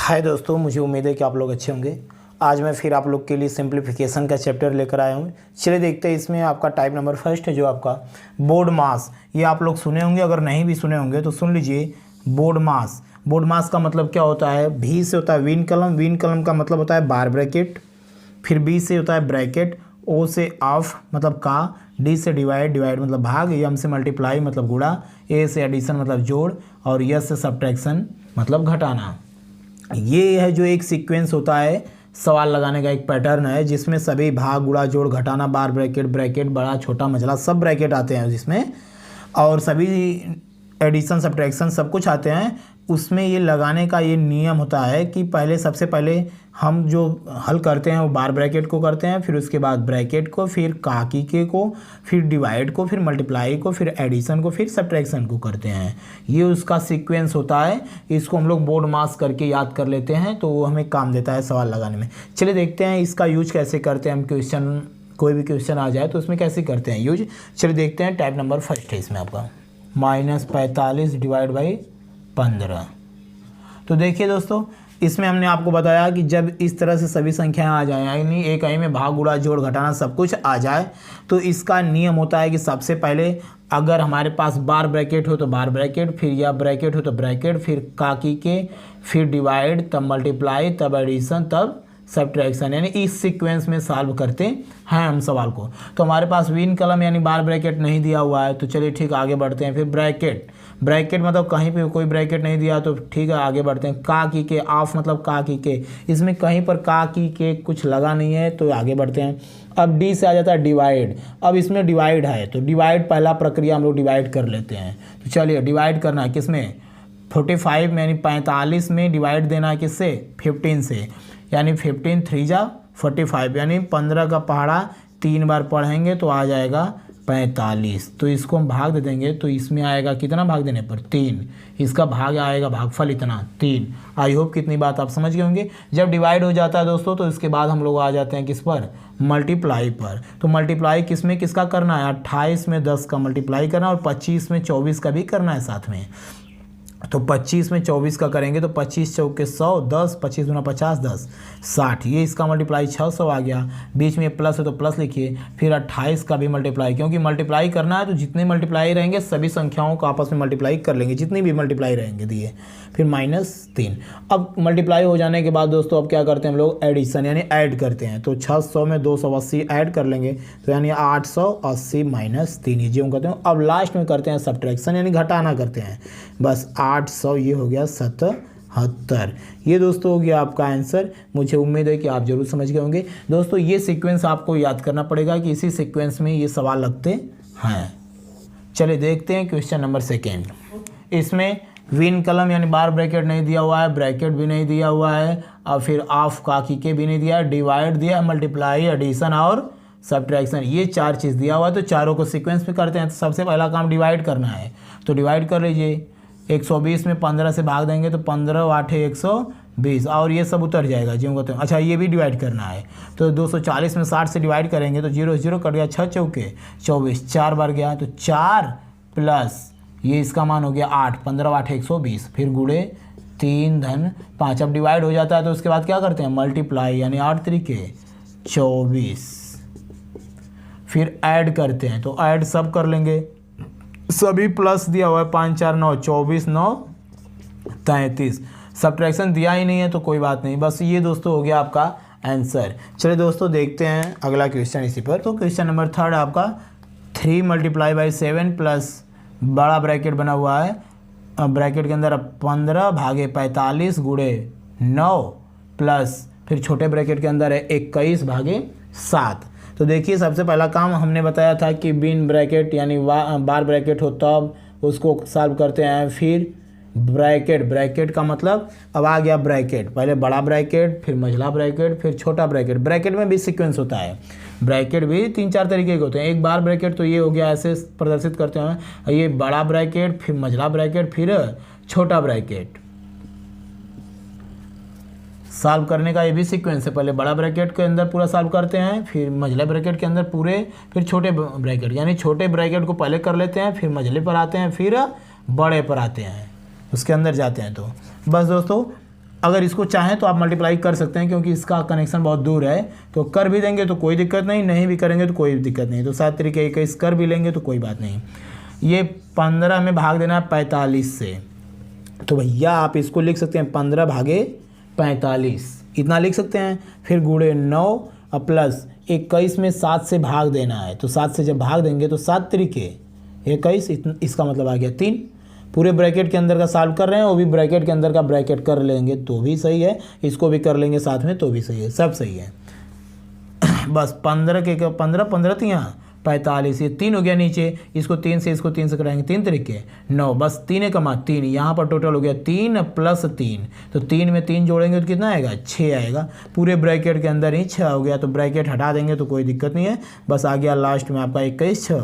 हाय दोस्तों, मुझे उम्मीद है कि आप लोग अच्छे होंगे। आज मैं फिर आप लोग के लिए सिंप्लीफिकेशन का चैप्टर लेकर आया हूँ। चलिए देखते हैं। इसमें आपका टाइप नंबर फर्स्ट है जो आपका बोर्ड मास। ये आप लोग सुने होंगे, अगर नहीं भी सुने होंगे तो सुन लीजिए। बोर्ड मास, बोर्ड मास का मतलब क्या होता है? भी से होता है विन कलम, विन कलम का मतलब होता है बार ब्रैकेट, फिर बी से होता है ब्रैकेट, ओ से ऑफ मतलब का, डी से डिवाइड, डिवाइड मतलब भाग, एम से मल्टीप्लाई मतलब गुणा, ए से एडिशन मतलब जोड़, और यस से सब्ट्रैक्शन मतलब घटाना। ये है जो एक सीक्वेंस होता है सवाल लगाने का, एक पैटर्न है जिसमें सभी भाग, गुणा, जोड़, घटाना, बार ब्रैकेट, ब्रैकेट, बड़ा, छोटा, मझला सब ब्रैकेट आते हैं जिसमें, और सभी एडिशन, सब्ट्रैक्शन सब कुछ आते हैं उसमें। ये लगाने का ये नियम होता है कि पहले सबसे पहले हम जो हल करते हैं वो बार ब्रैकेट को करते हैं, फिर उसके बाद ब्रैकेट को, फिर काकी के को, फिर डिवाइड को, फिर मल्टीप्लाई को, फिर एडिशन को, फिर सब्ट्रैक्शन को करते हैं। ये उसका सीक्वेंस होता है। इसको हम लोग बोर्ड मास करके याद कर लेते हैं तो वो हमें काम देता है सवाल लगाने में। चलिए देखते हैं इसका यूज कैसे करते हैं हम। क्वेश्चन, कोई भी क्वेश्चन आ जाए तो उसमें कैसे करते हैं यूज। चलिए देखते हैं। टाइप नंबर फर्स्ट है इसमें आपका -45 डिवाइड बाई 15। तो देखिए दोस्तों, इसमें हमने आपको बताया कि जब इस तरह से सभी संख्याएं आ जाएं, यानी एक आई में भाग, गुणा, जोड़, घटाना सब कुछ आ जाए, तो इसका नियम होता है कि सबसे पहले अगर हमारे पास बार ब्रैकेट हो तो बार ब्रैकेट, फिर या ब्रैकेट हो तो ब्रैकेट, फिर काकी के, फिर डिवाइड, तब मल्टीप्लाई, तब एडिशन, तब सब्ट्रैक्शन, यानी इस सीक्वेंस में सॉल्व करते हैं हम सवाल को। तो हमारे पास विन कलम यानी बार ब्रैकेट नहीं दिया हुआ है, तो चलिए ठीक आगे बढ़ते हैं। फिर ब्रैकेट, ब्रैकेट मतलब कहीं पे कोई ब्रैकेट नहीं दिया तो ठीक है आगे बढ़ते हैं। का की के, ऑफ मतलब का की के, इसमें कहीं पर का की के कुछ लगा नहीं है तो आगे बढ़ते हैं। अब डी से आ जाता है डिवाइड। अब इसमें डिवाइड है तो डिवाइड पहला प्रक्रिया हम लोग डिवाइड कर लेते हैं। तो चलिए डिवाइड करना है किसमें? 45 में, यानी 45 में डिवाइड देना है किससे? 15 से, यानी 15 3 जा 45, यानी 15 का पहाड़ा 3 बार पढ़ेंगे तो आ जाएगा 45। तो इसको हम भाग दे देंगे तो इसमें आएगा कितना भाग देने पर? 3। इसका भाग आएगा, भागफल इतना 3। आई होप कितनी बात आप समझ गए होंगे। जब डिवाइड हो जाता है दोस्तों तो इसके बाद हम लोग आ जाते हैं किस पर? मल्टीप्लाई पर। तो मल्टीप्लाई किस में किसका करना है? 28 में 10 का मल्टीप्लाई करना और 25 में 24 का भी करना है साथ में। तो 25 में 24 का करेंगे तो 25 चौके 100, 10, 25 गुना 50, 10, 60। ये इसका मल्टीप्लाई 600 आ गया। बीच में प्लस है तो प्लस लिखिए। फिर 28 का भी मल्टीप्लाई, क्योंकि मल्टीप्लाई करना है तो जितने मल्टीप्लाई रहेंगे सभी संख्याओं को आपस में मल्टीप्लाई कर लेंगे, जितनी भी मल्टीप्लाई रहेंगे दिए। फिर -3। अब मल्टीप्लाई हो जाने के बाद दोस्तों अब क्या करते हैं हम लोग? एडिशन यानी ऐड करते हैं। तो 600 में 280 ऐड कर लेंगे तो यानी 880 - 3, ये जो करते हैं। अब लास्ट में करते हैं सब्ट्रैक्शन यानी घटाना करते हैं। बस 800 ये हो गया 77। ये दोस्तों हो गया आपका आंसर। मुझे उम्मीद है कि आप जरूर समझ गए होंगे। दोस्तों ये सीक्वेंस आपको याद करना पड़ेगा कि इसी सीक्वेंस में ये सवाल लगते हैं। चलिए देखते हैं क्वेश्चन नंबर सेकेंड। इसमें विन कलम यानी बार ब्रैकेट नहीं दिया हुआ है, ब्रैकेट भी नहीं दिया हुआ है, और फिर ऑफ काकी के भी नहीं दिया है, डिवाइड दिया, मल्टीप्लाई, एडिशन और सब्ट्रैक्शन, ये 4 चीज़ दिया हुआ है। तो चारों को सीक्वेंस में करते हैं। तो सबसे पहला काम डिवाइड करना है, तो डिवाइड कर लीजिए। 120 में 15 से भाग देंगे तो 15 8 120, और ये सब उतर जाएगा जो कहते हैं। अच्छा ये भी डिवाइड करना है तो 240 में 60 से डिवाइड करेंगे तो 0 0 कट गया, 6 चौके 24, 4 बार गया तो 4 प्लस ये इसका मान हो गया 8, 15 8 120, फिर गुणे 3 धन 5। अब डिवाइड हो जाता है तो उसके बाद क्या करते हैं? मल्टीप्लाई, यानी 8 3 24, फिर ऐड करते हैं तो ऐड सब कर लेंगे। सभी प्लस दिया हुआ है, 5 4 9 24, 9 33। सब्ट्रैक्शन दिया ही नहीं है तो कोई बात नहीं। बस ये दोस्तों हो गया आपका आंसर। चलिए दोस्तों देखते हैं अगला क्वेश्चन इसी पर। तो क्वेश्चन नंबर 3 आपका 3 × 7 प्लस बड़ा ब्रैकेट बना हुआ है, ब्रैकेट के अंदर 15 भागे 45 गुणे 9 प्लस फिर छोटे ब्रैकेट के अंदर है 21 भागे 7। तो देखिए सबसे पहला काम हमने बताया था कि बिन ब्रैकेट यानी बार ब्रैकेट हो तब उसको सॉल्व करते हैं। फिर ब्रैकेट, ब्रैकेट का मतलब अब आ गया ब्रैकेट, पहले बड़ा ब्रैकेट, फिर मझला ब्रैकेट, फिर छोटा ब्रैकेट। ब्रैकेट में भी सीक्वेंस होता है। ब्रैकेट भी 3-4 तरीके के होते हैं। एक बार ब्रैकेट तो ये हो गया, ऐसे प्रदर्शित करते हैं। ये बड़ा ब्रैकेट, फिर मझला ब्रैकेट, फिर छोटा ब्रैकेट। सॉल्व करने का ये भी सीक्वेंस है। पहले बड़ा ब्रैकेट के अंदर पूरा सॉल्व करते हैं, फिर मझले ब्रैकेट के अंदर पूरे, फिर छोटे ब्रैकेट, यानी छोटे ब्रैकेट को पहले कर लेते हैं, फिर मझले पर आते हैं, फिर बड़े पर आते हैं, उसके अंदर जाते हैं। तो बस दोस्तों अगर इसको चाहें तो आप मल्टीप्लाई कर सकते हैं, क्योंकि इसका कनेक्शन बहुत दूर है, तो कर भी देंगे तो कोई दिक्कत नहीं, नहीं भी करेंगे तो कोई दिक्कत नहीं। तो 7 तरीके 21 कर भी लेंगे तो कोई बात नहीं। ये 15 में भाग देना है 45 से, तो भैया आप इसको लिख सकते हैं 15 भागे 45, इतना लिख सकते हैं। फिर गुणे 9 और प्लस 21 में 7 से भाग देना है, तो 7 से जब भाग देंगे तो 7 तरीके 21, इसका मतलब आ गया 3। पूरे ब्रैकेट के अंदर का सॉल्व कर रहे हैं, वो भी ब्रैकेट के अंदर का ब्रैकेट कर लेंगे तो भी सही है, इसको भी कर लेंगे साथ में तो भी सही है, सब सही है। बस 15 के 15 15 तो यहाँ 45, ये 3 हो गया नीचे, इसको 3 से कटाएंगे 3 तरीके 9, बस 3 कमा 3, यहाँ पर टोटल हो गया 3 प्लस 3, तो 3 में 3 जोड़ेंगे तो कितना आएगा 6 आएगा। पूरे ब्रैकेट के अंदर ही 6 हो गया, तो ब्रैकेट हटा देंगे तो कोई दिक्कत नहीं है, बस आ गया लास्ट में आपका 21 6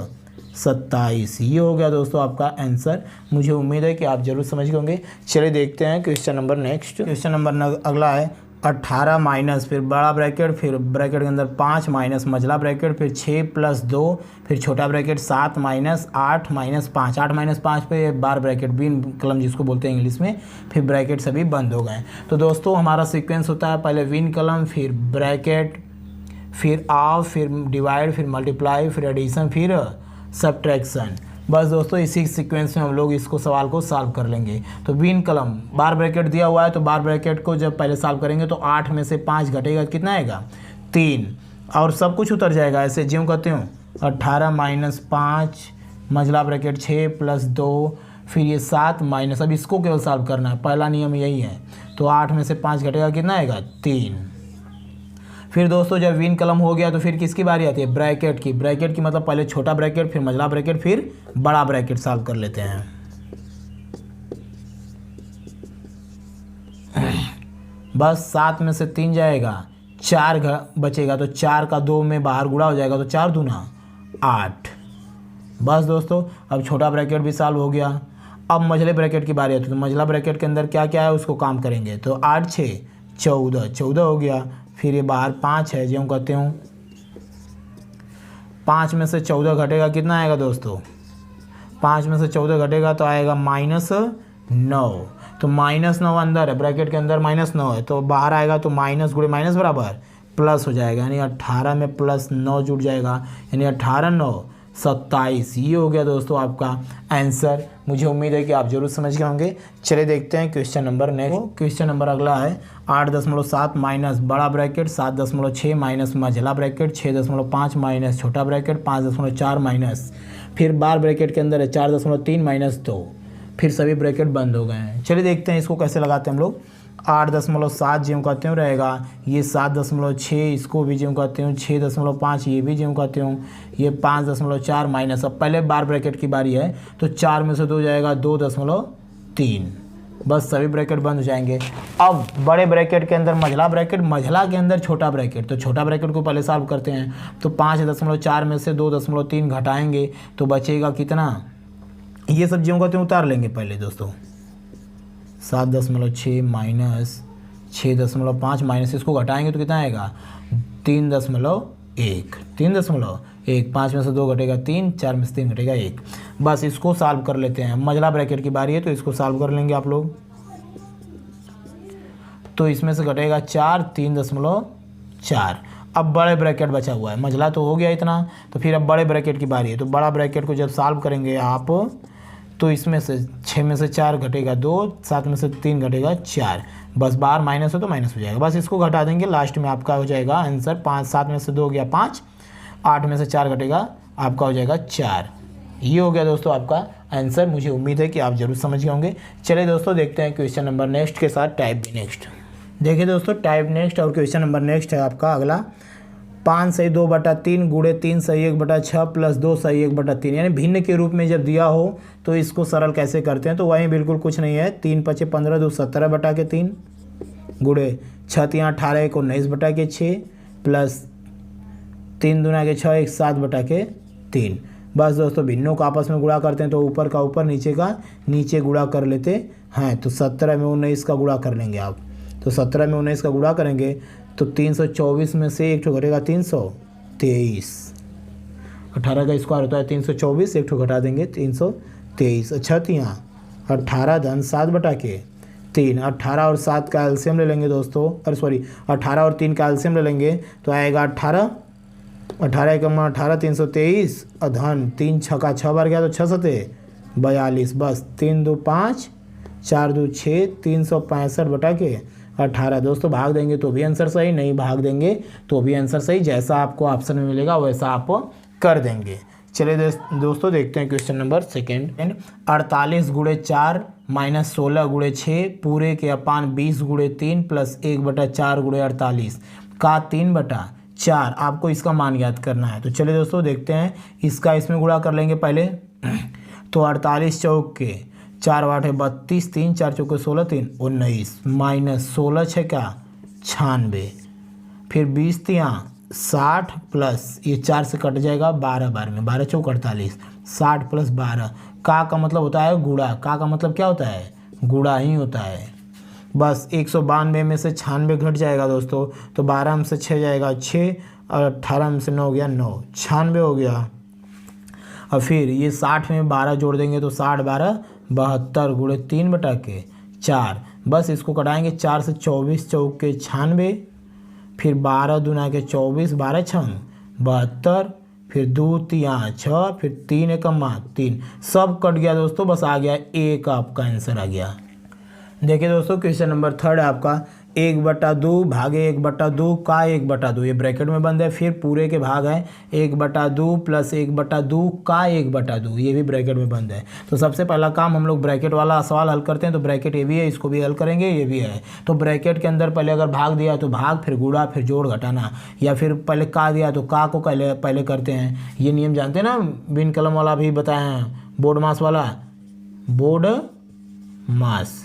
27। ये हो गया दोस्तों आपका आंसर। मुझे उम्मीद है कि आप जरूर समझ गए होंगे। चलिए देखते हैं question number next. Question number अगला है 18 माइनस, फिर बड़ा ब्रैकेट, फिर ब्रैकेट के अंदर 5 माइनस मझला ब्रैकेट, फिर 6 प्लस 2, फिर छोटा ब्रैकेट 7 माइनस 8 माइनस 5, 8 माइनस 5 पे बार ब्रैकेट, बीन कलम जिसको बोलते हैं इंग्लिश में, फिर ब्रैकेट सभी बंद हो गए। तो दोस्तों हमारा सीक्वेंस होता है पहले विन कलम, फिर ब्रैकेट, फिर ऑफ, फिर डिवाइड, फिर मल्टीप्लाई, फिर एडिशन, फिर सब्ट्रैक्शन। बस दोस्तों इसी सीक्वेंस में हम लोग इसको सवाल को सॉल्व कर लेंगे। तो बीन कलम बार ब्रैकेट दिया हुआ है, तो बार ब्रैकेट को जब पहले सॉल्व करेंगे तो 8 में से 5 घटेगा, कितना आएगा 3, और सब कुछ उतर जाएगा ऐसे ज्यों कहते हो। 18 माइनस 5 मझला ब्रैकेट 6 प्लस 2, फिर ये 7 माइनस, अब इसको केवल सॉल्व करना है, पहला नियम यही है। तो 8 में से 5 घटेगा, कितना आएगा 3। फिर दोस्तों जब विन कलम हो गया तो फिर किसकी बारी आती है, ब्रैकेट की। ब्रैकेट की मतलब पहले छोटा ब्रैकेट, फिर मझला ब्रैकेट, फिर बड़ा ब्रैकेट सॉल्व कर लेते हैं। बस 7 में से 3 जाएगा, 4 बचेगा, तो 4 का 2 में बाहर गुणा हो जाएगा, तो 4 दूना 8। बस दोस्तों अब छोटा ब्रैकेट भी सॉल्व हो गया। अब मझले ब्रैकेट की बारी आती है, तो मझला ब्रैकेट के अंदर क्या क्या है उसको काम करेंगे। तो 8 6 14, 14 हो गया। फिर ये बाहर 5 है जो कहते हूँ, 5 में से 14 घटेगा, कितना आएगा दोस्तों 5 में से 14 घटेगा तो आएगा -9। तो -9 अंदर है, ब्रैकेट के अंदर -9 है, तो बाहर आएगा तो माइनस गुणे माइनस बराबर प्लस हो जाएगा, यानी 18 में प्लस 9 जुड़ जाएगा, यानी 18 9 27। ये हो गया दोस्तों आपका आंसर। मुझे उम्मीद है कि आप जरूर समझ गए होंगे। चलिए देखते हैं question number next. Question number अगला है 8.7 माइनस बड़ा ब्रैकेट, 7.6 माइनस मझला ब्रैकेट, 6.5 माइनस छोटा ब्रैकेट, 5.4 माइनस, फिर बार ब्रैकेट के अंदर है 4.3 माइनस 2, फिर सभी ब्रैकेट बंद हो गए हैं। चलिए देखते हैं इसको कैसे लगाते हैं हम लोग। 8.7 ज्यों कहते हूँ रहेगा, ये 7.6, इसको भी ज्यों कहते हूँ 6.5, ये भी ज्यों कहते हूँ, ये 5.4 माइनस, अब पहले बार ब्रैकेट की बारी है, तो 4 में से 2 जाएगा 2.3, बस सभी ब्रैकेट बंद हो जाएंगे। अब बड़े ब्रैकेट के अंदर मझला ब्रैकेट, मझला के अंदर छोटा ब्रैकेट, तो छोटा ब्रैकेट को पहले सॉल्व करते हैं। तो 5.4 में से 2.3 घटाएंगे तो बचेगा कितना, ये सब ज्यों कहते हैं उतार लेंगे पहले दोस्तों। 7.6 माइनस 6.5 माइनस, इसको घटाएंगे तो कितना आएगा 3.1, 3.1, 5 में से 2 घटेगा 3, 4 में से 3 घटेगा 1। बस इसको सॉल्व कर लेते हैं। मझला ब्रैकेट की बारी है तो इसको सॉल्व कर लेंगे आप लोग। तो इसमें से घटेगा 4, 3.4। अब बड़े ब्रैकेट बचा हुआ है, मझला तो हो गया इतना, तो फिर अब बड़े ब्रैकेट की बारी है। तो बड़ा ब्रैकेट को जब सॉल्व करेंगे आप, तो इसमें से 6 में से 4 घटेगा 2, 7 में से 3 घटेगा 4, बस बाहर माइनस हो तो माइनस हो जाएगा, बस इसको घटा देंगे। लास्ट में आपका हो जाएगा आंसर 5, 7 में से 2 हो गया 5, 8 में से 4 घटेगा, आपका हो जाएगा 4। ये हो गया दोस्तों आपका आंसर। मुझे उम्मीद है कि आप जरूर समझ गए होंगे। चलिए दोस्तों देखते हैं क्वेश्चन नंबर नेक्स्ट के साथ टाइप भी नेक्स्ट। देखिए दोस्तों टाइप नेक्स्ट और क्वेश्चन नंबर नेक्स्ट है आपका अगला 5 सही 2/3 गुणे 3 सही 1/6 प्लस 2 सही 1/3, यानी भिन्न के रूप में जब दिया हो तो इसको सरल कैसे करते हैं। तो वहीं बिल्कुल कुछ नहीं है, 3 5 15 2 17/3 गुणे 6 3 18 1 19/6 प्लस 3 दूना के 6 1 7/3। बस दोस्तों भिन्नों को आपस में गुणा करते हैं, तो ऊपर का ऊपर नीचे का नीचे गुणा कर लेते हैं। तो 17 में 19 का गुणा कर लेंगे आप, तो 17 में 19 का गुणा करेंगे तो 324 में से एक ठो घटेगा 323, 18 का स्क्वायर होता है 324, एक ठो घटा देंगे 323। अच्छा तो यहाँ 18 धन 7/3 3, 18 और 7 का एलसीएम ले लेंगे दोस्तों, अरे सॉरी 18 और 3 का एलसीएम ले लेंगे तो आएगा 18, 18 एकम 18 323 धन 3 छक्का 6 बार गया तो 6 सते 42, बस 3 2 5 4 2 6 365 बटा के 18। दोस्तों भाग देंगे तो भी आंसर सही, नहीं भाग देंगे तो भी आंसर सही, जैसा आपको ऑप्शन में मिलेगा वैसा आप कर देंगे। चलिए दोस्तों देखते हैं क्वेश्चन नंबर सेकेंड। 48 गुणे 4 माइनस 16 गुणे 6 पूरे के अपान 20 गुणे 3 प्लस 1/4 गुणे 48 का 3/4 आपको इसका मान ज्ञात करना है। तो चलिए दोस्तों देखते हैं, इसका इसमें गुणा कर लेंगे पहले। तो 48 चौक के 4 8 32, 3 4 चौके 16 3 19 माइनस 16 6 96, फिर 20 3 60 प्लस ये 4 से कट जाएगा 12 बार में, 12 चौक 48, 60 प्लस 12 का मतलब होता है गुणा। का मतलब क्या होता है? गुणा ही होता है। बस 192 में से 96 घट जाएगा दोस्तों, तो 12 में से 6 जाएगा 6 और 18 में से 9 हो गया 9, 96 हो गया। और फिर ये 60 में 12 जोड़ देंगे तो 60 12 72 गुणे 3/4, बस इसको कटाएंगे 4 से 24 चौक के 96, फिर 12 दूना के 24, 12 6 72, फिर 2 3 6, फिर 3 1 3, सब कट गया दोस्तों, बस आ गया 1 आपका आंसर आ गया। देखिए दोस्तों क्वेश्चन नंबर 3 है आपका 1/2 भागे 1/2 का 1/2, ये ब्रैकेट में बंद है। फिर पूरे के भाग है 1/2 प्लस 1/2 का 1/2, ये भी ब्रैकेट में बंद है। तो सबसे पहला काम हम लोग ब्रैकेट वाला सवाल हल करते हैं। तो ब्रैकेट ये भी है, इसको भी हल करेंगे, ये भी है। तो ब्रैकेट के अंदर पहले अगर भाग दिया तो भाग, फिर गुणा, फिर जोड़ घटाना, या फिर पहले का दिया तो का को पहले करते हैं। ये नियम जानते हैं ना, बिन कलम वाला भी बताए हैं, बोर्ड मास वाला, बोर्ड मास।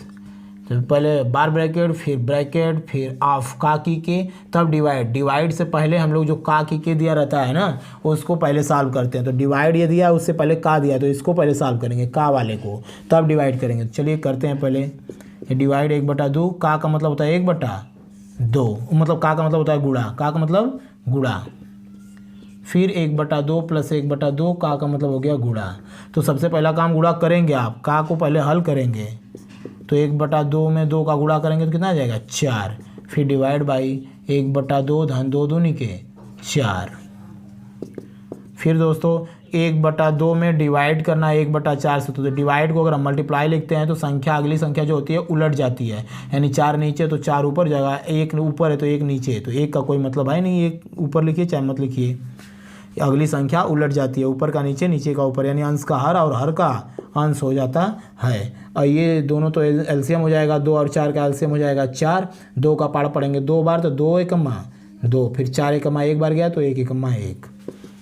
तो पहले बार ब्रैकेट, फिर ब्रैकेट, फिर ऑफ का की के, तब डिवाइड से पहले हम लोग जो का की के दिया रहता है ना, उसको पहले सॉल्व करते हैं। तो डिवाइड ये दिया, उससे पहले का दिया, तो इसको पहले सॉल्व करेंगे का वाले को, तब डिवाइड करेंगे। तो चलिए करते हैं पहले ये डिवाइड। 1/2 का मतलब होता है 1/2, मतलब का मतलब होता है गुणा, का मतलब गुणा। फिर 1/2 प्लस 1/2 का मतलब हो गया गुणा। तो सबसे पहला काम गुणा करेंगे आप, का को पहले हल करेंगे। तो 1/2 में 2 का गुणा करेंगे तो कितना आ जाएगा 4, फिर डिवाइड बाई 1/2 धन 2 दूनी के 4। फिर दोस्तों 1/2 में डिवाइड करना है 1/4 से। तो डिवाइड को अगर हम मल्टीप्लाई लिखते हैं तो संख्या, अगली संख्या जो होती है उलट जाती है, यानी 4 नीचे तो 4 ऊपर जाएगा, 1 ऊपर है तो 1 नीचे है, तो 1 का कोई मतलब है नहीं, 1 ऊपर लिखिए चाहे मत लिखिए, अगली संख्या उलट जाती है, ऊपर का नीचे, नीचे का ऊपर, यानी अंश का हर और हर का अंश हो जाता है। और ये दोनों तो एलसीएम हो जाएगा, 2 और 4 का एलसीएम हो जाएगा 4, 2 का पाड़ पड़ेंगे 2 बार तो 2 1 2, फिर 4 1 1 बार गया तो 1 1 1,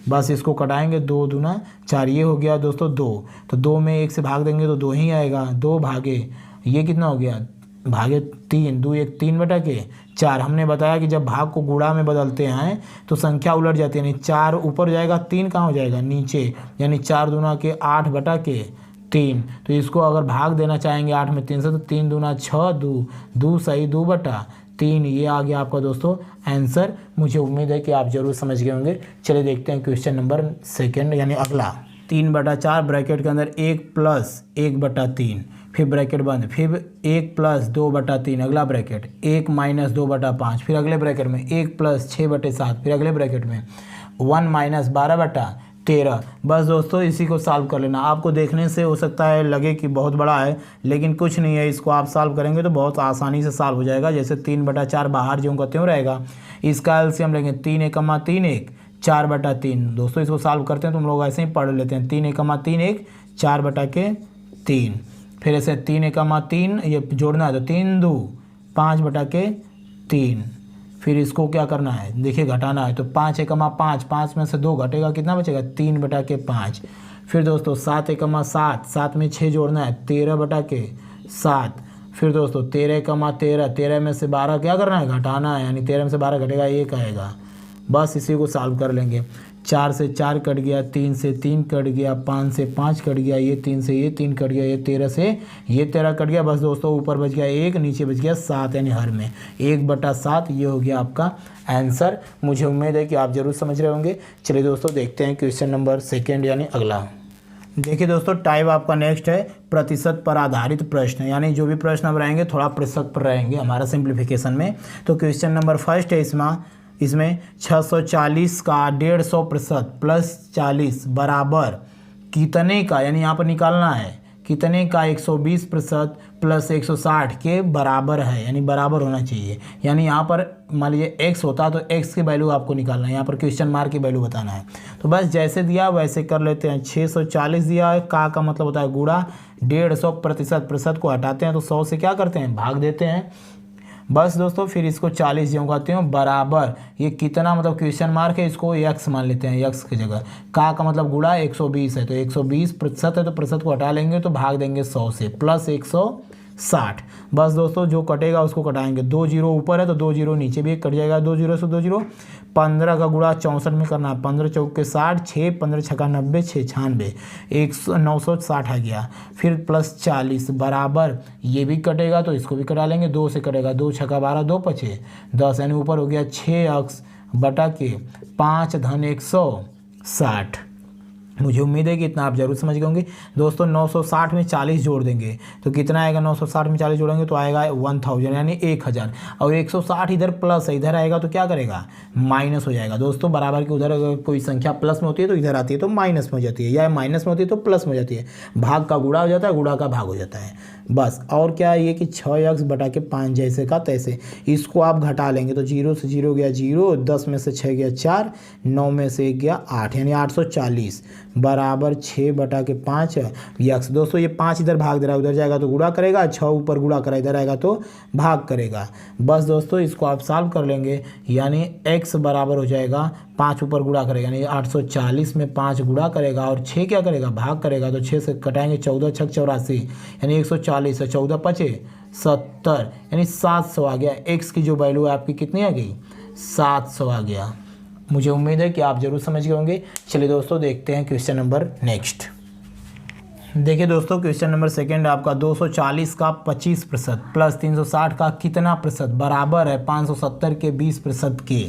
बस इसको कटाएंगे 2 दूना 4, ये हो गया दोस्तों 2। तो 2 में 1 से भाग देंगे तो 2 ही आएगा, 2 भागे ये कितना हो गया भागे 3, 2 1 3/4। हमने बताया कि जब भाग को गुणा में बदलते हैं तो संख्या उलट जाती है, यानी 4 ऊपर जाएगा, 3 कहाँ हो जाएगा नीचे, यानी 4 दूना के 8/3। तो इसको अगर भाग देना चाहेंगे 8 में 3 से तो 3 दूना 6, 2 सही 2/3, ये आ गया आपका दोस्तों आंसर। मुझे उम्मीद है कि आप जरूर समझ गए होंगे। चलिए देखते हैं क्वेश्चन नंबर 2 यानी अगला। 3/4 ब्रैकेट के अंदर 1 प्लस 1/3, फिर ब्रैकेट बंद, फिर 1 प्लस 2/3, अगला ब्रैकेट 1 माइनस 2/5, फिर अगले ब्रैकेट में 1 प्लस 6/7, फिर अगले ब्रैकेट में 1 माइनस 12/13। बस दोस्तों इसी को सॉल्व कर लेना। आपको देखने से हो सकता है लगे कि बहुत बड़ा है, लेकिन कुछ नहीं है, इसको आप सॉल्व करेंगे तो बहुत आसानी से सॉल्व हो जाएगा। जैसे 3/4 बाहर जो का त्यों रहेगा, इसका एलसीएम लेंगे 3 1 3 1 4/3। दोस्तों इसको सॉल्व करते हैं तो हम लोग ऐसे ही पढ़ लेते हैं, 3 1 3 1 4/3, फिर ऐसे 3 1 3, ये जोड़ना है तो 3 2 5/3, फिर इसको क्या करना है देखिए घटाना है, तो 5 1 5, 5 में से 2 घटेगा, कितना बचेगा 3/5। फिर दोस्तों 7 1 7, 7 में 6 जोड़ना है 13/7। फिर दोस्तों 13 1 13, 13 में से 12 क्या करना है घटाना है, यानी 13 में से 12 घटेगा 1 आएगा। बस इसी को सॉल्व कर लेंगे। 4 से 4 कट गया, 3 से 3 कट गया, 5 से 5 कट गया, ये 3 से ये 3 कट गया, ये 13 से ये 13 कट गया। बस दोस्तों ऊपर बच गया 1, नीचे बच गया 7, यानी हर में 1/7, ये हो गया आपका आंसर। मुझे उम्मीद है कि आप जरूर समझ रहे होंगे। चलिए दोस्तों देखते हैं क्वेश्चन नंबर 2 यानी अगला। देखिए दोस्तों, टाइप आपका नेक्स्ट है प्रतिशत पर आधारित प्रश्न, यानी जो भी प्रश्न अब रहेंगे थोड़ा प्रतिशत पर रहेंगे हमारा सिंप्लीफिकेशन में। तो क्वेश्चन नंबर फर्स्ट है इसमें 640 का 150% प्लस 40 बराबर कितने का, यानी यहाँ पर निकालना है कितने का 120% प्लस 160 के बराबर है, यानी बराबर होना चाहिए। यानी यहाँ पर मान लीजिए x होता तो x की वैल्यू आपको निकालना है, यहाँ पर क्वेश्चन मार्क की वैल्यू बताना है। तो बस जैसे दिया वैसे कर लेते हैं। 640 दिया है, का मतलब होता है गुणा 150%, प्रतिशत को हटाते हैं तो 100 से क्या करते हैं, भाग देते हैं। बस दोस्तों फिर इसको 40 जो कहते हो बराबर, ये कितना मतलब क्वेश्चन मार्क है, इसको x मान लेते हैं, x की जगह का मतलब गुणा 120 है, तो 120% है तो प्रतिशत को हटा लेंगे तो भाग देंगे 100 से, प्लस 160। बस दोस्तों जो कटेगा उसको कटाएंगे, 2 जीरो ऊपर है तो 2 जीरो नीचे भी कट जाएगा, 2 जीरो से 2 जीरो। 15 का गुणा 64 में करना है, 15 चौके 60, 6 15 छक्का 90, 6 96, 960 आ गया। फिर प्लस 40 बराबर, ये भी कटेगा तो इसको भी कटा लेंगे, 2 से कटेगा, 2 छक्का 12, 2 पचे 10, यानी ऊपर हो गया 6x बटा के 5 धन 160। मुझे उम्मीद है कि इतना आप जरूर समझ गए होंगे। दोस्तों 960 में 40 जोड़ देंगे तो कितना आएगा, 960 में 40 जोड़ेंगे तो आएगा 1000, यानी 1000। और 160 इधर प्लस है, इधर आएगा तो क्या करेगा, माइनस हो जाएगा। दोस्तों बराबर की उधर अगर कोई संख्या प्लस में होती है तो इधर आती है तो माइनस में हो जाती है, या माइनस में होती है तो प्लस में हो जाती है। भाग का गुणा हो जाता है, गुणा का भाग हो जाता है। बस और क्या है ये कि 6x बटा के 5 जैसे का तैसे, इसको आप घटा लेंगे तो 0 से 0 गया 0, 10 में से 6 गया 4, 9 में से 1 गया 8, यानी 840 बराबर 6 बटा के 5 x। दोस्तों ये 5 इधर भाग दे रहा है, उधर जाएगा तो गुणा करेगा, 6 ऊपर गुणा करा इधर आएगा तो भाग करेगा। बस दोस्तों इसको आप सॉल्व कर लेंगे, यानी x बराबर हो जाएगा 5 ऊपर गुणा करेगा, यानी 840 में 5 गुणा करेगा और 6 क्या करेगा, भाग करेगा। तो 6 से कटाएंगे 14 छक 84, यानी 140 है, 14 पचे 70, यानी 700 आ गया। x की जो वैल्यू है आपकी कितनी आ गई, 700 आ गया। मुझे उम्मीद है कि आप जरूर समझ गए होंगे। चलिए दोस्तों देखते हैं क्वेश्चन नंबर नेक्स्ट। देखिए दोस्तों क्वेश्चन नंबर सेकंड आपका 240 का 25% प्लस 360 का कितना प्रतिशत बराबर है 570 के 20% के।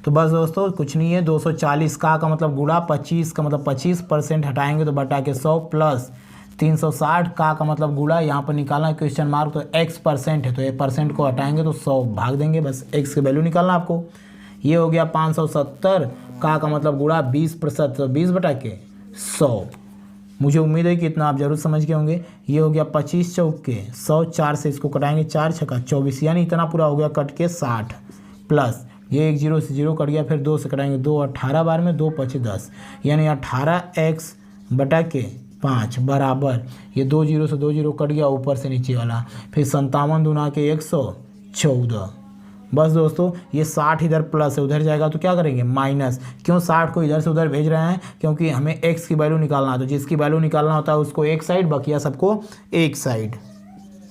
तो बस दोस्तों कुछ नहीं है, 240 का मतलब गुणा 25 का मतलब 25% हटाएंगे तो बटा के 100 प्लस 360 का मतलब गुणा, यहाँ पर निकालना है क्वेश्चन मार्क, तो x% है तो ये परसेंट को हटाएंगे तो 100 भाग देंगे, बस x की वैल्यू निकालना आपको। ये हो गया 570 का मतलब गुणा 20%, तो 20 बटा के 100। मुझे उम्मीद है कि इतना आप जरूर समझ गए होंगे। ये हो गया 25 चौके 100, 4 से इसको कटाएंगे 4 छक्का 24, यानी इतना पूरा हो गया कट के 60, प्लस ये 1 0 से 0 कट गया, फिर 2 से कटाएंगे 2, 18 बार में 2 पचे 10, यानी 18x बटा के 5 बराबर, ये 2 0 से 2 0 कट गया ऊपर से नीचे वाला, फिर 57 दूना के 114। बस दोस्तों ये 60 इधर प्लस है, उधर जाएगा तो क्या करेंगे माइनस। क्यों 60 को इधर से उधर भेज रहे हैं, क्योंकि हमें x की वैल्यू निकालना है, तो जिसकी वैल्यू निकालना होता है उसको एक साइड, बकिया सबको एक साइड।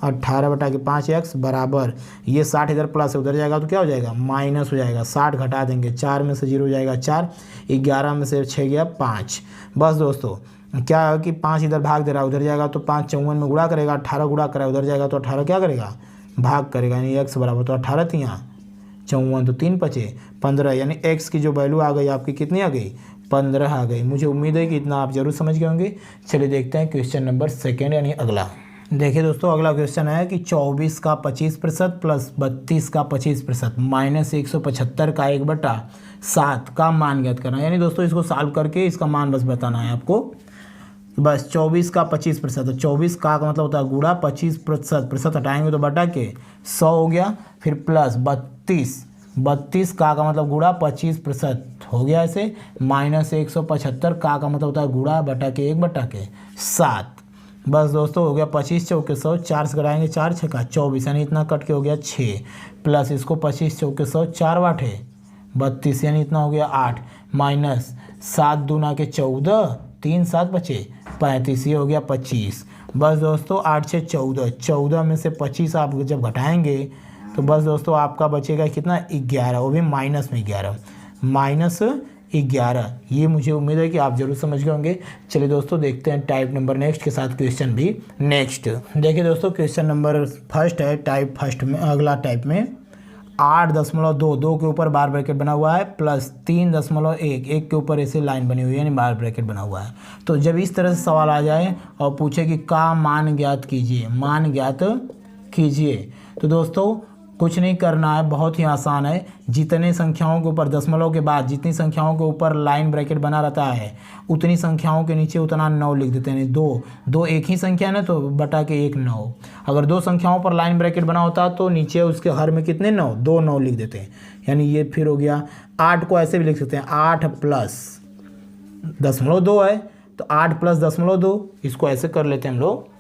18 बटा के 5x बराबर, ये 60 इधर प्लस है, उधर जाएगा तो क्या हो जाएगा माइनस हो जाएगा। 60 घटा देंगे, 4 में से 0 जाएगा 4, 11 में से 6 गया 5। बस दोस्तों क्या है कि 5 इधर भाग दे रहा है, उधर जाएगा तो 5 54 में गुणा करेगा, 18 गुणा करेगा, उधर जाएगा तो 18 क्या करेगा भाग करेगा, यानी x बराबर, तो 18 थी यहाँ 54 तो 3 पचे 15, यानी x की जो वैल्यू आ गई आपकी कितनी आ गई 15 आ गई। मुझे उम्मीद है कि इतना आप जरूर समझ गए होंगे। चलिए देखते हैं क्वेश्चन नंबर सेकेंड यानी अगला। देखिए दोस्तों अगला क्वेश्चन है कि 24 का 25% प्लस 32 का 25% माइनस 175 का 1/7 का मान ज्ञात करना है। यानी दोस्तों इसको सॉल्व करके इसका मान बस बताना है आपको। बस 24 का 25%, तो 24 का मतलब होता है गुणा 25%, हटाएंगे तो बटा के 100 हो गया, फिर प्लस 32 का मतलब गुणा 25% हो गया ऐसे, माइनस 175 का मतलब होता है गुणा बटा के 1/7। बस दोस्तों हो गया 25 चौके 100, 4 से घटाएंगे 4 छक्का 24, यानी इतना कट के हो गया 6, प्लस इसको 25 चौके 100, 4 वाटे 32, यानी इतना हो गया 8, माइनस 7 दूना के 14, 3 7 बचे 35, ये हो गया 25। बस दोस्तों 8 से 14, 14 में से 25 आप जब घटाएंगे तो बस दोस्तों आपका बचेगा कितना 11, वो भी माइनस में 11, माइनस 11। ये मुझे उम्मीद है कि आप जरूर समझ गए होंगे। चलिए दोस्तों देखते हैं टाइप नंबर नेक्स्ट के साथ क्वेश्चन भी नेक्स्ट। देखिए दोस्तों क्वेश्चन नंबर फर्स्ट है टाइप फर्स्ट में, अगला टाइप में 8.2, 2 के ऊपर बार ब्रैकेट बना हुआ है, प्लस 3.1, 1 के ऊपर ऐसे लाइन बनी हुई है यानी बार ब्रैकेट बना हुआ है। तो जब इस तरह से सवाल आ जाए और पूछे कि का मान ज्ञात कीजिए, मान ज्ञात कीजिए, तो दोस्तों कुछ नहीं करना है, बहुत ही आसान है। जितने संख्याओं के ऊपर दशमलव के बाद जितनी संख्याओं के ऊपर लाइन ब्रैकेट बना रहता है उतनी संख्याओं के नीचे उतना 9 लिख देते हैं। दो एक ही संख्या है ना, तो बटा के 1 9। अगर 2 संख्याओं पर लाइन ब्रैकेट बना होता तो नीचे उसके हर में कितने 9, 2 9 लिख देते हैं। यानी ये फिर हो गया। 8 को ऐसे भी लिख सकते हैं, 8 प्लस 0.2 है तो 8 प्लस 0.2, इसको ऐसे कर लेते हैं हम लोग।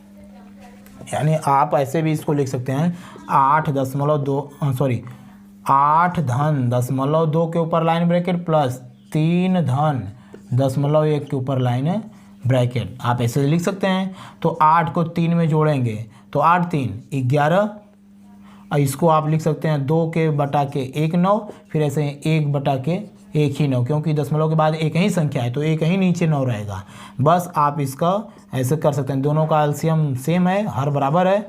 यानी आप ऐसे भी इसको लिख सकते हैं 8 धन 0.2 के ऊपर लाइन ब्रैकेट प्लस 3 धन 0.1 के ऊपर लाइन ब्रैकेट, आप ऐसे लिख सकते हैं। तो 8 को 3 में जोड़ेंगे तो 8 3 11, और इसको आप लिख सकते हैं 2 के बटा के 1 9, फिर ऐसे 1 बटा के 1 ही 9, क्योंकि दशमलव के बाद एक ही संख्या है तो एक ही नीचे 9 रहेगा। बस आप इसका ऐसे कर सकते हैं, दोनों का एलसीएम सेम है, हर बराबर है,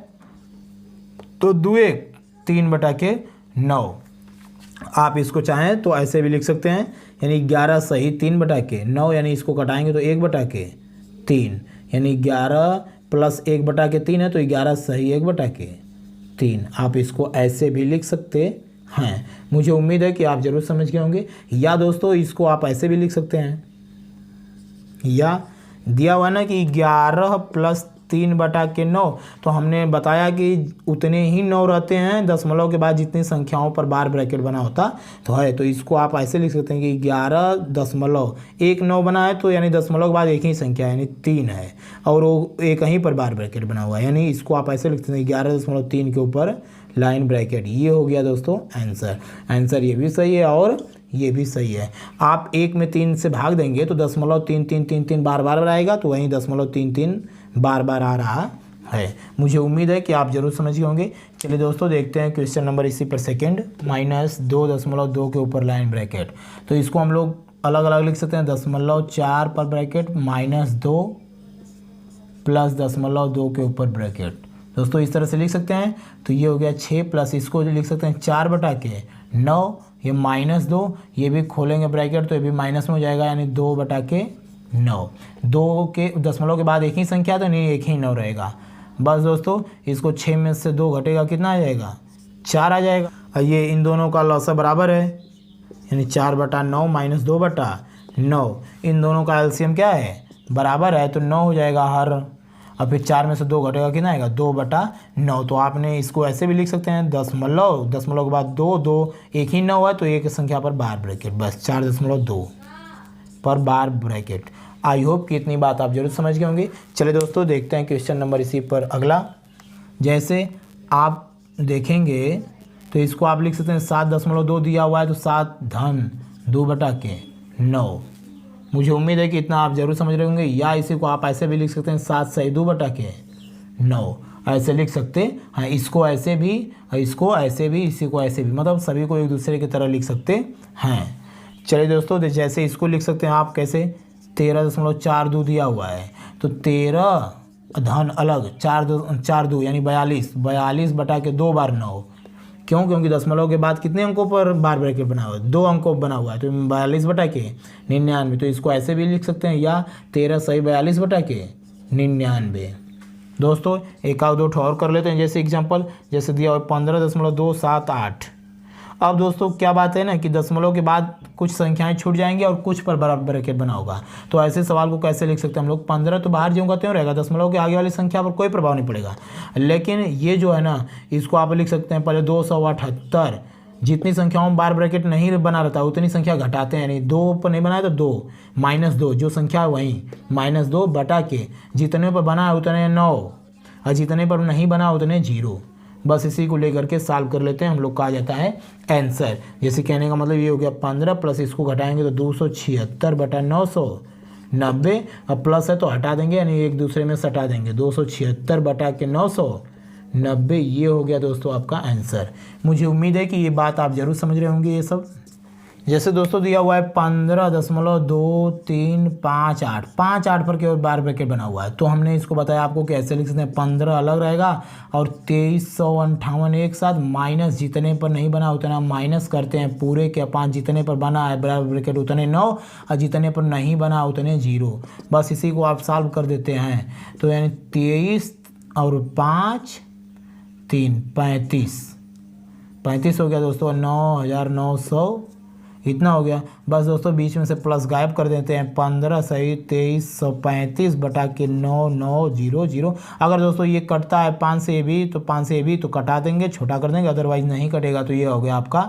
तो 2 1 3 बटा के 9। आप इसको चाहें तो ऐसे भी लिख सकते हैं, यानी 11 सही 3 बटा के 9, यानी इसको घटाएंगे तो 1 बटा के 3, यानी 11 प्लस 1 बटा के 3 है तो 11 सही 1 बटा के 3। आप इसको ऐसे भी लिख सकते हैं। मुझे उम्मीद है कि आप ज़रूर समझ गए होंगे। या दोस्तों इसको आप ऐसे भी लिख सकते हैं, या दिया हुआ ना कि 11 प्लस 3 बटा के 9, तो हमने बताया कि उतने ही 9 रहते हैं दशमलव के बाद जितनी संख्याओं पर बार ब्रैकेट बना होता तो है। तो इसको आप ऐसे लिख सकते हैं कि 11.19 बना है तो यानी दशमलव के बाद एक ही संख्या यानी 3 है, और वो एक ही पर बार ब्रैकेट बना हुआ है, यानी इसको आप ऐसे लिख सकते हैं 11.3 के ऊपर लाइन ब्रैकेट। ये हो गया दोस्तों आंसर ये भी सही है और ये भी सही है। आप 1 में 3 से भाग देंगे तो 0.3333 बार बार आएगा, तो वहीं 0.33 बार बार आ रहा है। मुझे उम्मीद है कि आप जरूर समझ गए होंगे। चलिए दोस्तों देखते हैं क्वेश्चन नंबर इसी पर सेकेंड, -2.2 के ऊपर लाइन ब्रैकेट। तो इसको हम लोग अलग अलग लिख सकते हैं, 0.4 पर ब्रैकेट -2 प्लस 0.2 के ऊपर ब्रैकेट। दोस्तों इस तरह से लिख सकते हैं। तो ये हो गया 6 प्लस इसको लिख सकते हैं 4 बटा के 9, ये -2, ये भी खोलेंगे ब्रैकेट तो ये भी माइनस में हो जाएगा, यानी 2 बटा के 9। 2 के दशमलव के बाद एक ही संख्या तो नहीं, एक ही 9 रहेगा। बस दोस्तों इसको 6 में से 2 घटेगा, कितना आ जाएगा 4 आ जाएगा। और ये इन दोनों का लॉसा बराबर है, यानी 4 बटा 9 माइनस 2 बटा 9, इन दोनों का एलसीएम क्या है बराबर है, तो 9 हो जाएगा हर। और फिर 4 में से 2 घटेगा, कितना आएगा 2 बटा 9। तो आपने इसको ऐसे भी लिख सकते हैं, दशमलव के बाद 2 एक ही 9 है तो एक संख्या पर बार ब्रैकेट, बस 4.2 पर बार ब्रैकेट। आई होप कि इतनी बात आप जरूर समझ गए होंगे। चलिए दोस्तों देखते हैं क्वेश्चन नंबर इसी पर अगला। जैसे आप देखेंगे तो इसको आप लिख सकते हैं 7.2 दिया हुआ है तो 7 धन 2 बटा के 9। मुझे उम्मीद है कि इतना आप जरूर समझ रहे होंगे। या इसी को आप ऐसे भी लिख सकते हैं 7 सही 2 बटा के 9, ऐसे लिख सकते हैं। इसको ऐसे भी, इसको ऐसे भी, इसी को ऐसे भी, मतलब सभी को एक दूसरे की तरह लिख सकते हैं। चलिए दोस्तों जैसे इसको लिख सकते हैं आप कैसे, 13.42 दिया हुआ है तो 13 धन अलग 4 2 यानी 42 बटा के 2 बार 9। क्यों? क्योंकि दशमलव के बाद कितने अंकों पर बार ब्रैकेट बना हुआ है, 2 अंकों बना हुआ है, तो 42 बटा के 99। तो इसको ऐसे भी लिख सकते हैं, या 13 सही 42 बटा के 99। दोस्तों एक आध दो और कर लेते हैं। जैसे एग्जांपल जैसे दिया हुआ 15.278। अब दोस्तों क्या बात है ना कि दशमलव के बाद कुछ संख्याएं छूट जाएंगी और कुछ पर बराबर ब्रैकेट बना होगा। तो ऐसे सवाल को कैसे लिख सकते हैं हम लोग, 15 तो बाहर जो त्यों रहेगा, दशमलव के आगे वाली संख्या पर कोई प्रभाव नहीं पड़ेगा। लेकिन ये जो है ना, इसको आप लिख सकते हैं पहले 278। जितनी संख्याओं में बार ब्रैकेट नहीं बना रहता उतनी संख्या घटाते हैं, यानी 2 पर नहीं बनाया तो 2 -2 जो संख्या है वहीं -2 बटा के जितने पर बना है उतने 9 और जितने पर नहीं बना उतने 0। बस इसी को लेकर के सॉल्व कर लेते हैं, हम लोग का आ जाता है आंसर। जैसे कहने का मतलब ये हो गया 15 प्लस इसको घटाएंगे तो 276 बटा 990, अब प्लस है तो हटा देंगे यानी एक दूसरे में सटा देंगे, 276 बटा के 990। ये हो गया दोस्तों आपका आंसर। मुझे उम्मीद है कि ये बात आप ज़रूर समझ रहे होंगे ये सब। जैसे दोस्तों दिया हुआ है 15.2358 5 8 पर केवल बार ब्रैकेट बना हुआ है, तो हमने इसको बताया आपको कैसे लिख सकते हैं। 15 अलग रहेगा और 2358 एक साथ, माइनस जितने पर नहीं बना उतना माइनस करते हैं पूरे के 5, जितने पर बना है बार ब्रैकेट उतने 9 और जितने पर नहीं बना उतने 0। बस इसी को आप सॉल्व कर देते हैं, तो यानी 23 और 5 3 35 हो गया दोस्तों, 9900 इतना हो गया। बस दोस्तों बीच में से प्लस गायब कर देते हैं, 15 सही 2335 बटा के 9900। अगर दोस्तों ये कटता है 5 से भी तो 5 से भी तो कटा देंगे, छोटा कर देंगे, अदरवाइज नहीं कटेगा। तो ये हो गया आपका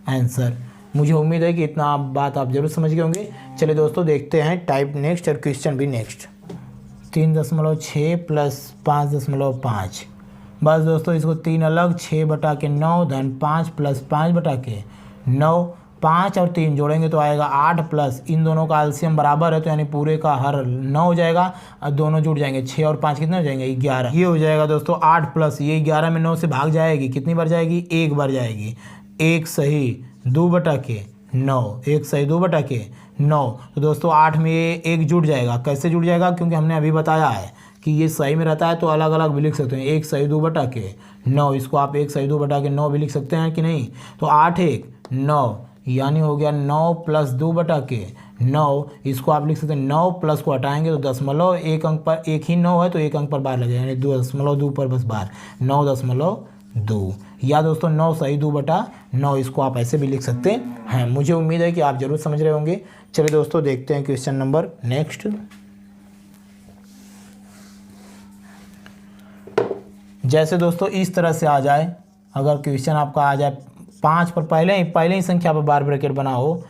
आंसर। मुझे उम्मीद है कि इतना बात आप जरूर समझ गए होंगे। चलिए दोस्तों देखते हैं टाइप नेक्स्ट और क्वेश्चन भी नेक्स्ट। 3.6 प्लस 5.5। बस दोस्तों इसको 3 अलग, 6 बटा के 9 धन 5 प्लस 5 बटा के 9, 5 और 3 जोड़ेंगे तो आएगा 8 प्लस इन दोनों का एलसीएम बराबर है, तो यानी पूरे का हर 9 हो जाएगा और दोनों जुड़ जाएंगे। 6 और 5 कितने हो जाएंगे 11। ये हो जाएगा दोस्तों 8 प्लस ये 11 में 9 से भाग जाएगी, कितनी बार जाएगी 1 बार जाएगी। 1 सही 2 बटा के 9, 1 सही 2 बटा के 9। तो दोस्तों 8 में ये 1 जुड़ जाएगा। कैसे जुड़ जाएगा, क्योंकि हमने अभी बताया है कि ये सही में रहता है तो अलग अलग भी लिख सकते हैं। 1 सही 2 बटा के 9, इसको आप 1 सही 2 बटा के 9 भी लिख सकते हैं कि नहीं। तो 8 1 9 यानी हो गया 9 प्लस 2 बटा के 9, इसको आप लिख सकते हैं 9 प्लस को हटाएंगे तो दशमलव, एक अंक पर एक ही 9 है तो एक अंक पर बार लगेगा, यानी 2.2 पर बस बार 9.2। या दोस्तों 9 सही 2 बटा 9, इसको आप ऐसे भी लिख सकते हैं। मुझे उम्मीद है कि आप जरूर समझ रहे होंगे। चलिए दोस्तों देखते हैं क्वेश्चन नंबर नेक्स्ट। जैसे दोस्तों इस तरह से आ जाए, अगर क्वेश्चन आपका आ जाए 5 पर पहले ही संख्या पर बार ब्रैकेट बना हो,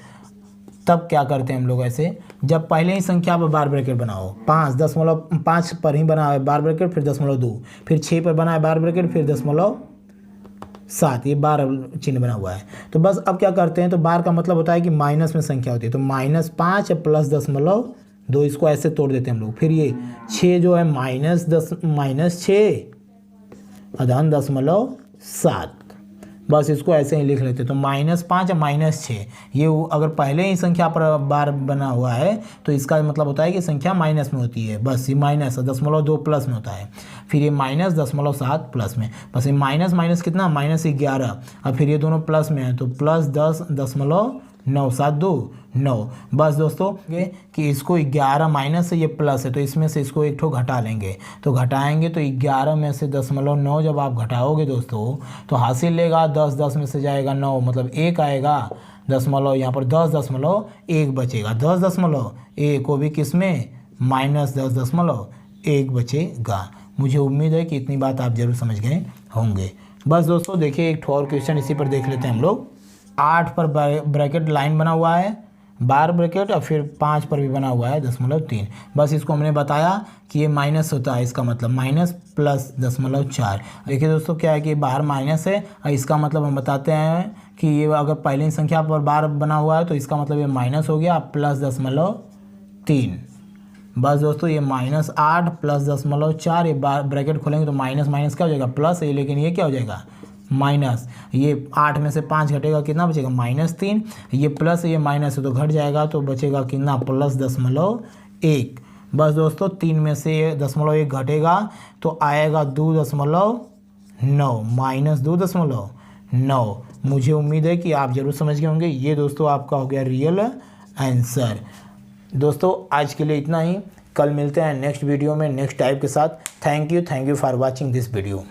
तब क्या करते हैं हम लोग ऐसे। जब पहले ही संख्या पर बार ब्रैकेट बना हो, 5 पर ही बना है बार ब्रैकेट, फिर 0.2, फिर 6 पर बना है बार ब्रैकेट, फिर 0.7, ये बार चिन्ह बना हुआ है। तो बस अब क्या करते हैं, तो बार का मतलब होता है कि माइनस में संख्या होती है, तो -5 प्लस 0.2, इसको ऐसे तोड़ देते हैं हम लोग। फिर ये 6 जो है -6 अधन 0.7, बस इसको ऐसे ही लिख लेते। तो -5 और -6, ये अगर पहले ही संख्या पर बार बना हुआ है तो इसका मतलब होता है कि संख्या माइनस में होती है, बस ये माइनस 0.2 प्लस में होता है। फिर ये -0.7 प्लस में, बस ये माइनस कितना -11, और फिर ये दोनों प्लस में है तो प्लस 10.972 बस दोस्तों कि इसको 11 माइनस से ये प्लस है तो इसमें से इसको एक ठो घटा लेंगे, तो घटाएंगे तो 11 में से 0.9 जब आप घटाओगे दोस्तों तो हासिल लेगा 10 में से जाएगा 9, मतलब 1 आएगा, दशमलव यहाँ पर 10.1 बचेगा, 10.1 को भी किस में -10.1 बचेगा। मुझे उम्मीद है कि इतनी बात आप जरूर समझ गए होंगे। बस दोस्तों देखिए एक ठो और क्वेश्चन इसी पर देख लेते हैं हम लोग। 8 पर ब्रैकेट लाइन बना हुआ है बार ब्रैकेट, और फिर 5 पर भी बना हुआ है 0.3। बस इसको हमने बताया कि ये माइनस होता है, इसका मतलब माइनस प्लस 0.4। देखिए दोस्तों क्या है कि बाहर माइनस है, और इसका मतलब हम बताते हैं कि ये अगर पहले ही संख्या पर बार बना हुआ है तो इसका मतलब ये माइनस हो गया प्लस 0.3। बस दोस्तों ये -8 प्लस 0.4, ये ब्रैकेट खोलेंगे तो माइनस क्या हो जाएगा प्लस है, लेकिन ये क्या हो जाएगा माइनस। ये 8 में से 5 घटेगा कितना बचेगा -3, ये प्लस ये माइनस है तो घट जाएगा तो बचेगा कितना प्लस 0.1। बस दोस्तों 3 में से 0.1 घटेगा तो आएगा 2.9 माइनस 2.9। मुझे उम्मीद है कि आप जरूर समझ गए होंगे। ये दोस्तों आपका हो गया रियल आंसर। दोस्तों आज के लिए इतना ही, कल मिलते हैं नेक्स्ट वीडियो में नेक्स्ट टाइप के साथ। Thank you for watching this video.